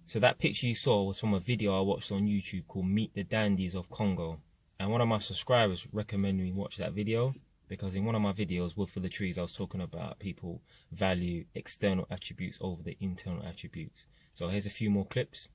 So that picture you saw was from a video I watched on YouTube called Meet the Dandies of Congo. And one of my subscribers recommended me watch that video because in one of my videos, Wood for the Trees, I was talking about people value external attributes over the internal attributes. So here's a few more clips.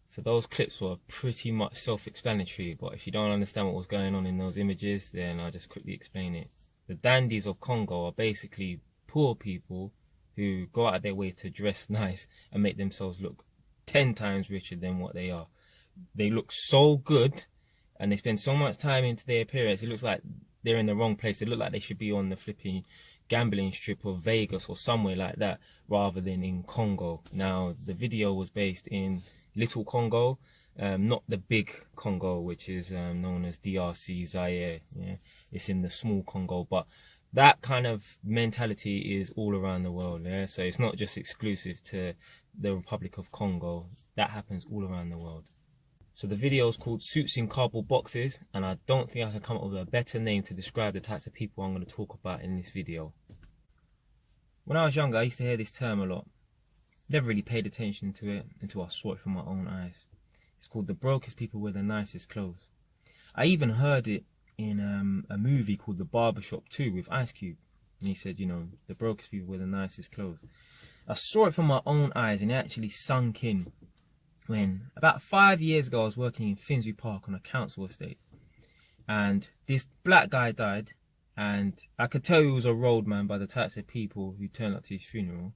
So those clips were pretty much self-explanatory, but if you don't understand what was going on in those images, then I'll just quickly explain it. The dandies of Congo are basically poor people who go out of their way to dress nice and make themselves look 10 times richer than what they are. They look so good and they spend so much time into their appearance, it looks like they're in the wrong place. They look like they should be on the flipping gambling strip of Vegas or somewhere like that rather than in Congo. Now, the video was based in Little Congo, not the big Congo, which is known as DRC, Zaire. Yeah, it's in the small Congo, but that kind of mentality is all around the world. Yeah, so it's not just exclusive to the Republic of Congo. That happens all around the world. So the video is called Suits in Cardboard Boxes, and I don't think I can come up with a better name to describe the types of people I'm going to talk about in this video. When I was younger, I used to hear this term a lot. Never really paid attention to it until I saw it from my own eyes. It's called the brokest people wear the nicest clothes. I even heard it in a movie called The Barbershop 2 with Ice Cube. And he said, you know, the brokest people wear the nicest clothes. I saw it from my own eyes and it actually sunk in when about 5 years ago I was working in Finsbury Park on a council estate. And this black guy died, and I could tell he was a roadman by the types of people who turned up to his funeral.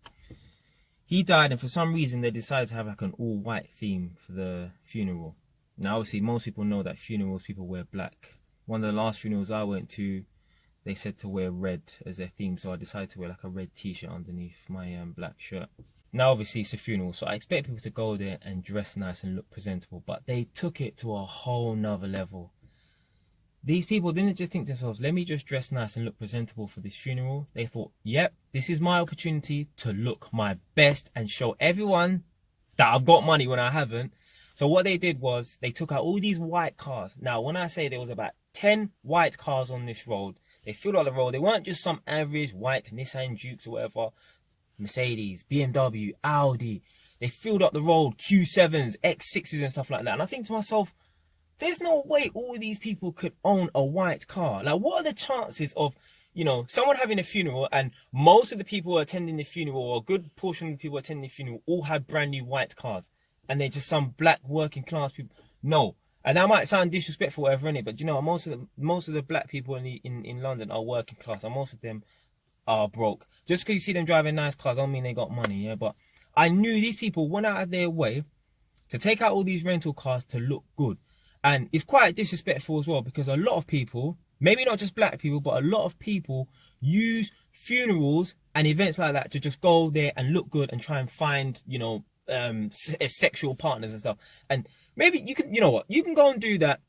He died, and for some reason they decided to have like an all-white theme for the funeral. Now obviously most people know that funerals people wear black. One of the last funerals I went to, they said to wear red as their theme, so I decided to wear like a red t-shirt underneath my black shirt. Now obviously it's a funeral, so I expect people to go there and dress nice and look presentable, but they took it to a whole nother level. These people didn't just think to themselves, let me just dress nice and look presentable for this funeral. They thought, yep, this is my opportunity to look my best and show everyone that I've got money when I haven't. So what they did was they took out all these white cars. Now, when I say there was about 10 white cars on this road, they filled out the road. They weren't just some average white Nissan Dukes or whatever, Mercedes, BMW, Audi. They filled up the road, Q7s, X6s and stuff like that. And I think to myself, there's no way all these people could own a white car. Like, what are the chances of, you know, someone having a funeral and most of the people attending the funeral, or a good portion of the people attending the funeral, all have brand new white cars, and they're just some black working class people? No. And that might sound disrespectful, whatever, innit? But you know, most of the black people in London are working class, and most of them are broke. Just because you see them driving nice cars, don't mean they got money, yeah. But I knew these people went out of their way to take out all these rental cars to look good. And it's quite disrespectful as well, because a lot of people, maybe not just black people, but a lot of people use funerals and events like that to just go there and look good and try and find, you know, sexual partners and stuff. And maybe you can, you know what, you can go and do that.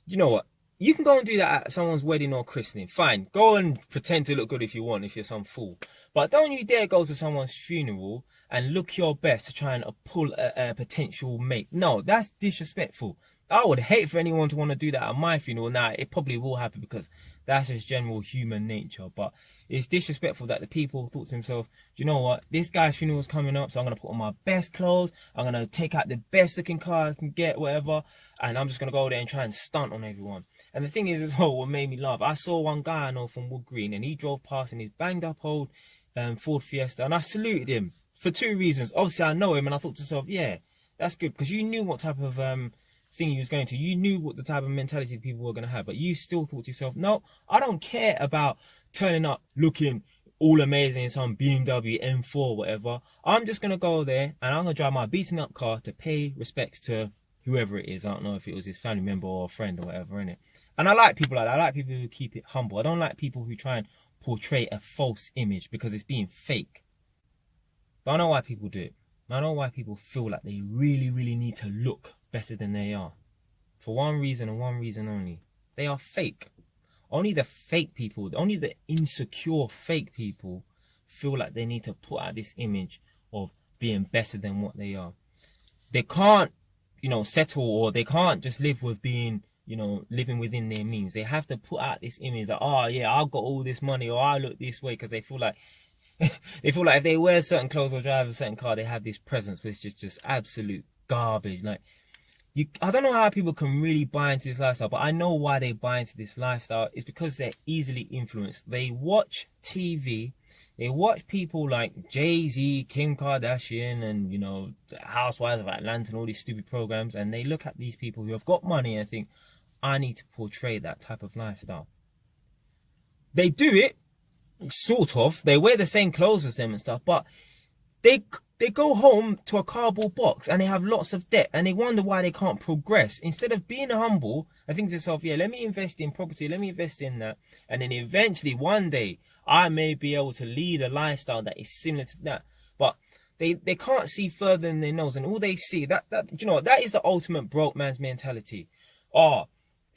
You know what, you can go and do that at someone's wedding or christening. Fine, go and pretend to look good if you want, if you're some fool. But don't you dare go to someone's funeral and look your best to try and pull a potential mate. No, that's disrespectful. I would hate for anyone to want to do that at my funeral. Now, it probably will happen because that's just general human nature. But it's disrespectful that the people thought to themselves, do you know what? This guy's funeral is coming up, so I'm going to put on my best clothes. I'm going to take out the best looking car I can get, whatever. And I'm just going to go there and try and stunt on everyone. And the thing is as well, what made me laugh, I saw one guy I know from Wood Green, and he drove past in his banged up old Ford Fiesta. And I saluted him for two reasons. Obviously, I know him, and I thought to myself, yeah, that's good. Because you knew what type of thing he was going to. You knew what the type of mentality people were going to have, but you still thought to yourself, no, I don't care about turning up looking all amazing in some BMW M4 whatever. I'm just going to go there and I'm going to drive my beaten up car to pay respects to whoever it is. I don't know if it was his family member or a friend or whatever, innit? And I like people like that. I like people who keep it humble. I don't like people who try and portray a false image because it's being fake. But I know why people do it. I know why people feel like they really, really need to look better than they are. For one reason and one reason only. They are fake. Only the fake people, only the insecure fake people feel like they need to put out this image of being better than what they are. They can't you know, settle, or they can't just live with being, you know, living within their means. They have to put out this image that, oh yeah, I've got all this money, or I look this way, because they feel like they feel like if they wear certain clothes or drive a certain car, they have this presence, which is just absolute garbage. Like, I don't know how people can really buy into this lifestyle, but I know why they buy into this lifestyle. It's because they're easily influenced. They watch TV, they watch people like Jay-Z, Kim Kardashian, and, you know, the Housewives of Atlanta and all these stupid programs, and they look at these people who have got money and think, I need to portray that type of lifestyle. They do it, sort of. They wear the same clothes as them and stuff, but they go home to a cardboard box and they have lots of debt, and they wonder why they can't progress. Instead of being humble and think to yourself, yeah, let me invest in property, let me invest in that, and then eventually one day I may be able to lead a lifestyle that is similar to that. But they can't see further than their nose, and all they see, that you know, that is the ultimate broke man's mentality. Oh,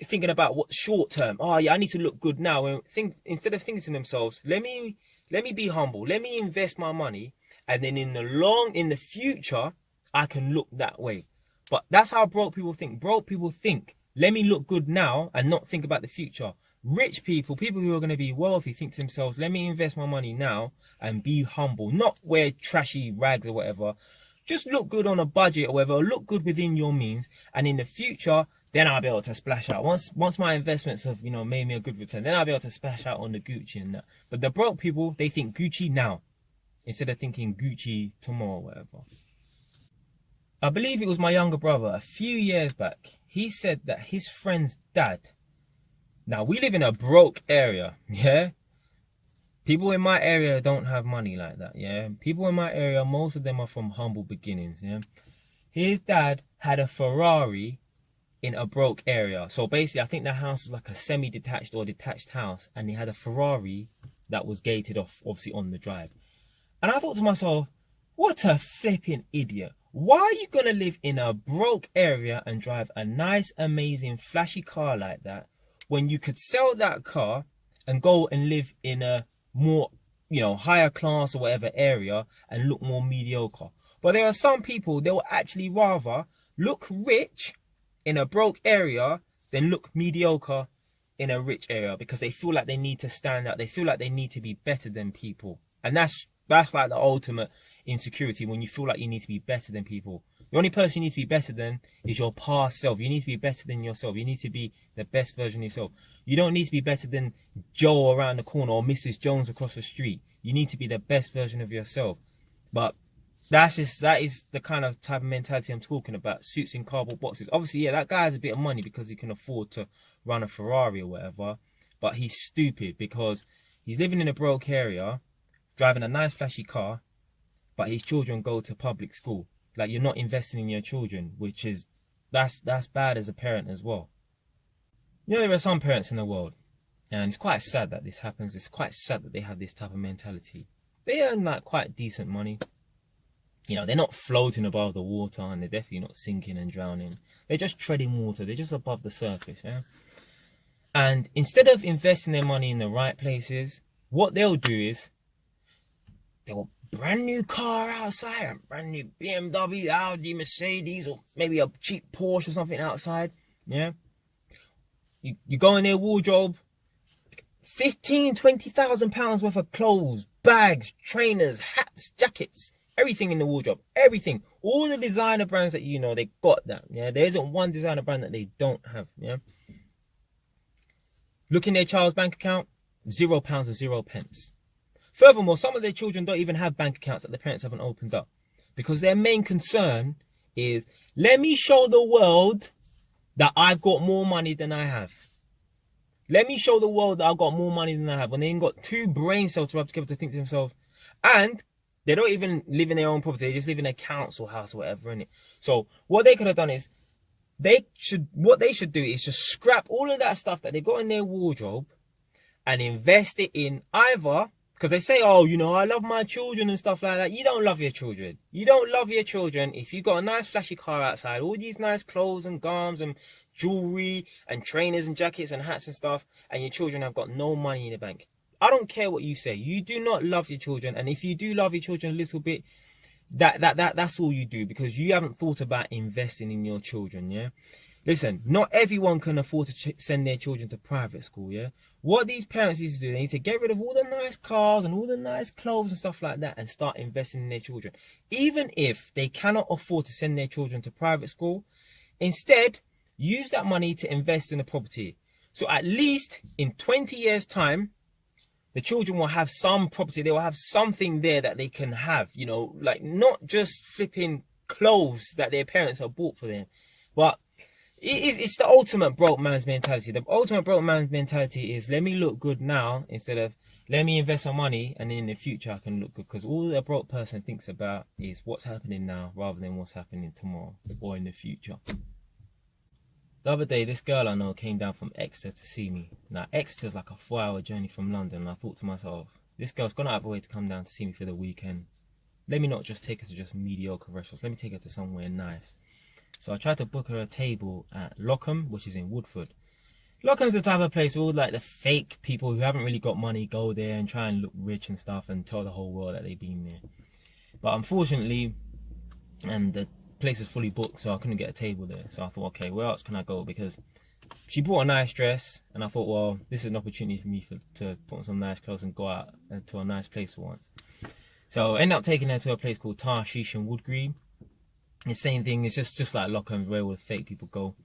thinking about what short term. Oh yeah, I need to look good now. And instead of thinking to themselves, let me be humble, let me invest my money, and then in the future I can look that way. But that's how broke people think. Broke people think, let me look good now and not think about the future. Rich people, people who are going to be wealthy, think to themselves, let me invest my money now and be humble, not wear trashy rags or whatever. Just look good on a budget or whatever, or look good within your means, and in the future, then I'll be able to splash out. Once my investments have, you know, made me a good return, then I'll be able to splash out on the Gucci and that. But the broke people, they think Gucci now, instead of thinking Gucci tomorrow or whatever. I believe it was my younger brother a few years back. He said that his friend's dad, now we live in a broke area, yeah? People in my area don't have money like that, yeah? People in my area, most of them are from humble beginnings, yeah? His dad had a Ferrari in a broke area. So basically, I think the house was like a semi-detached or detached house, and he had a Ferrari that was gated off, obviously, on the drive. And I thought to myself, what a flipping idiot. Why are you going to live in a broke area and drive a nice, amazing, flashy car like that, when you could sell that car and go and live in a more, you know, higher class or whatever area and look more mediocre? But there are some people, they will actually rather look rich in a broke area than look mediocre in a rich area, because they feel like they need to stand out. They feel like they need to be better than people. And that's like the ultimate insecurity, when you feel like you need to be better than people. The only person you need to be better than is your past self. You need to be better than yourself. You need to be the best version of yourself. You don't need to be better than Joe around the corner or Mrs. Jones across the street. You need to be the best version of yourself. But that is the kind of type of mentality I'm talking about. Suits in cardboard boxes. Obviously, yeah, that guy has a bit of money because he can afford to run a Ferrari or whatever. But he's stupid because he's living in a broke area, driving a nice flashy car, but his children go to public school. Like, you're not investing in your children, which is, that's bad as a parent as well. You know, there are some parents in the world, and it's quite sad that this happens. It's quite sad that they have this type of mentality. They earn like quite decent money. You know, they're not floating above the water, and they're definitely not sinking and drowning. They're just treading water. They're just above the surface, yeah? And instead of investing their money in the right places, what they'll do is they will brand new car outside, a brand new BMW, Audi, Mercedes, or maybe a cheap Porsche or something outside, yeah? You go in their wardrobe, 15, 20,000 pounds worth of clothes, bags, trainers, hats, jackets, everything in the wardrobe, everything. All the designer brands that you know, they got that, yeah? There isn't one designer brand that they don't have, yeah? Look in their child's bank account, £0 or 0 pence. Furthermore, some of their children don't even have bank accounts that their parents haven't opened up, because their main concern is, let me show the world that I've got more money than I have. Let me show the world that I've got more money than I have. When they ain't got two brain cells to rub together to think to themselves. And they don't even live in their own property. They just live in a council house or whatever, innit? So what they could have done is, what they should do is just scrap all of that stuff that they've got in their wardrobe and invest it in either, because they say, oh, you know, I love my children and stuff like that. You don't love your children. You don't love your children if you got a nice flashy car outside, all these nice clothes and garms and jewelry and trainers and jackets and hats and stuff, and your children have got no money in the bank. I don't care what you say. You do not love your children. And if you do love your children a little bit, That's all you do, because you haven't thought about investing in your children. Yeah, listen, not everyone can afford to send their children to private school. Yeah, what these parents need to do, they need to get rid of all the nice cars and all the nice clothes and stuff like that and start investing in their children. Even if they cannot afford to send their children to private school, instead use that money to invest in a property. So at least in 20 years time, the children will have some property. They will have something there that they can have, you know, like not just flipping clothes that their parents have bought for them. But it's the ultimate broke man's mentality. The ultimate broke man's mentality is, let me look good now instead of let me invest some money and in the future I can look good. Because all a broke person thinks about is what's happening now rather than what's happening tomorrow or in the future. The other day, this girl I know came down from Exeter to see me. Now, Exeter's like a 4-hour journey from London, and I thought to myself, this girl's gone out of her way to come down to see me for the weekend. Let me not just take her to just mediocre restaurants. Let me take her to somewhere nice. So I tried to book her a table at Lockham, which is in Woodford. Lockham's the type of place where all like the fake people who haven't really got money go there and try and look rich and stuff and tell the whole world that they've been there. But unfortunately, the place is fully booked, so I couldn't get a table there. So I thought, okay, where else can I go? Because she bought a nice dress, and I thought, well, this is an opportunity for me to put on some nice clothes and go out to a nice place for once. So I ended up taking her to a place called Tarshish in Wood Green. The same thing, it's just like Lockham, where all the fake people go.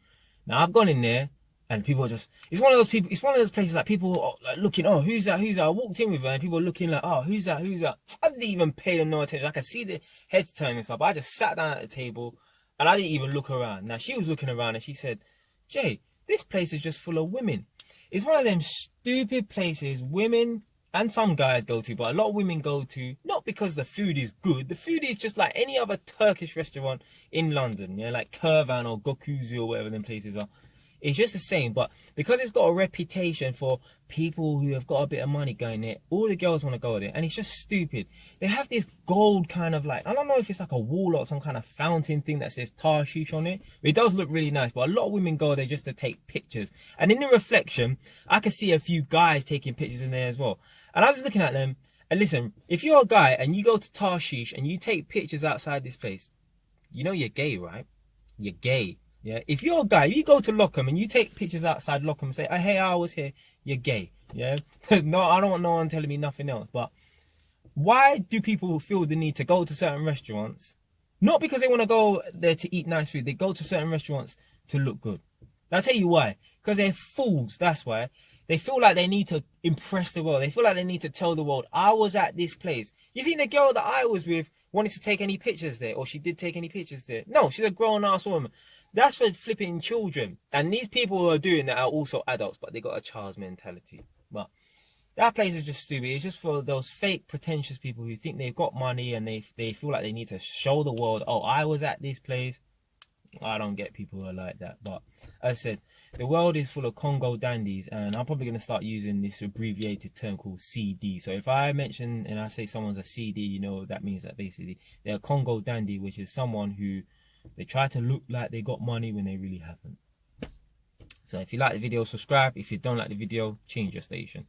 Now I've gone in there, and people are just, it's one of those places that people are like looking, oh, who's that? I walked in with her and people are looking like, oh, who's that? I didn't even pay them no attention. I could see the heads turning and stuff, but I just sat down at the table and I didn't even look around. Now she was looking around and she said, Jay, this place is just full of women. It's one of them stupid places women and some guys go to, but a lot of women go to, not because the food is good. The food is just like any other Turkish restaurant in London, yeah, like Kervan or Gokuzu or whatever them places are. It's just the same, but because it's got a reputation for people who have got a bit of money going there, all the girls want to go there, and it's just stupid. They have this gold kind of like, I don't know if it's like a wall or some kind of fountain thing that says Tarshish on it. It does look really nice, but a lot of women go there just to take pictures. And in the reflection, I can see a few guys taking pictures in there as well. And I was looking at them, and listen, if you're a guy and you go to Tarshish and you take pictures outside this place, you know you're gay, right? You're gay. Yeah, if you're a guy, you go to Lockham and you take pictures outside Lockham and say, oh, hey, I was here, you're gay. Yeah, no, I don't want no one telling me nothing else. But why do people feel the need to go to certain restaurants? Not because they want to go there to eat nice food. They go to certain restaurants to look good. I'll tell you why. Because they're fools, that's why. They feel like they need to impress the world. They feel like they need to tell the world, I was at this place. You think the girl that I was with wanted to take any pictures there? Or she did take any pictures there? No, she's a grown-ass woman. That's for flipping children. And these people who are doing that are also adults, but they got a child's mentality. But that place is just stupid. It's just for those fake, pretentious people who think they've got money and they feel like they need to show the world, oh, I was at this place. I don't get people who are like that. But as I said, the world is full of Congo dandies, and I'm probably going to start using this abbreviated term called CD. So if I mention and I say someone's a CD, you know, that means that basically they're a Congo dandy, which is someone who they try to look like they got money when they really haven't. So if you like the video, subscribe. If you don't like the video, change your station.